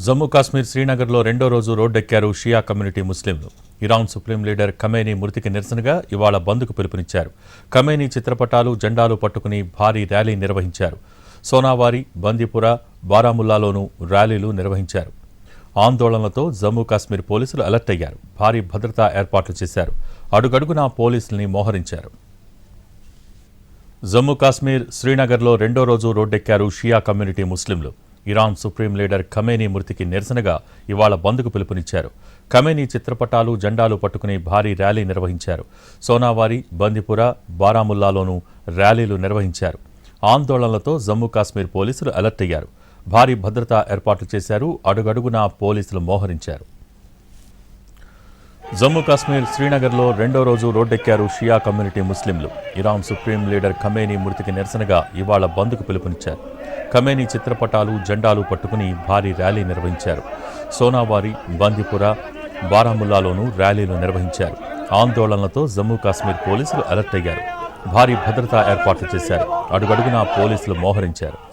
జమ్మూ కాశ్మీర్ శ్రీనగర్లో రెండో రోజు రోడ్డెక్కారు షియా కమ్యూనిటీ ముస్లింలు. ఇరాన్ సుప్రీం లీడర్ ఖమేనీ మృతికి నిరసనగా ఇవాళ బంద్కు పిలుపునిచ్చారు. ఖమేనీ చిత్రపటాలు, జెండాలు పట్టుకుని భారీ ర్యాలీ నిర్వహించారు. సోనావారి, బందీపుర, బారాముల్లాలోనూ ర్యాలీలు నిర్వహించారు. ఆందోళనలతో జమ్మూ కాశ్మీర్ పోలీసులు అలర్ట్ అయ్యారు. భారీ భద్రతా ఏర్పాట్లు చేశారు. అడుగడుగునా పోలీసుల్ని మోహరించారు. జమ్మూ కాశ్మీర్ శ్రీనగర్లో రెండో రోజు రోడ్డెక్కారు షియా కమ్యూనిటీ ముస్లింలు. ఇరాన్ సుప్రీం లీడర్ ఖమేనీ మృతికి నిరసనగా ఇవాళ బంద్కు పిలుపునిచ్చారు. ఖమేనీ చిత్రపటాలు, జెండాలు పట్టుకుని భారీ ర్యాలీ నిర్వహించారు. సోనావారి, బందీపుర, బారాముల్లాలోనూ ర్యాలీలు నిర్వహించారు. ఆందోళనలతో జమ్మూ కాశ్మీర్ పోలీసులు అలర్ట్ అయ్యారు. భారీ భద్రతా ఏర్పాట్లు చేశారు. అడుగడుగునా పోలీసులు మోహరించారు. జమ్మూ కాశ్మీర్ శ్రీనగర్లో రెండో రోజు రోడ్డెక్కారు షియా కమ్యూనిటీ ముస్లింలు. ఇరాన్ సుప్రీం లీడర్ ఖమేనీ మృతికి నిరసనగా ఇవాళ బంద్కు పిలుపునిచ్చారు. ఖమేనీ చిత్రపటాలు, జెండాలు పట్టుకుని భారీ ర్యాలీ నిర్వహించారు. సోనావారి, బందీపుర, బారాముల్లాలోనూ ర్యాలీలు నిర్వహించారు. ఆందోళనలతో జమ్మూ కాశ్మీర్ పోలీసులు అలర్ట్ అయ్యారు. భారీ భద్రతా ఏర్పాట్లు చేశారు. అడుగడుగునా పోలీసులు మోహరించారు.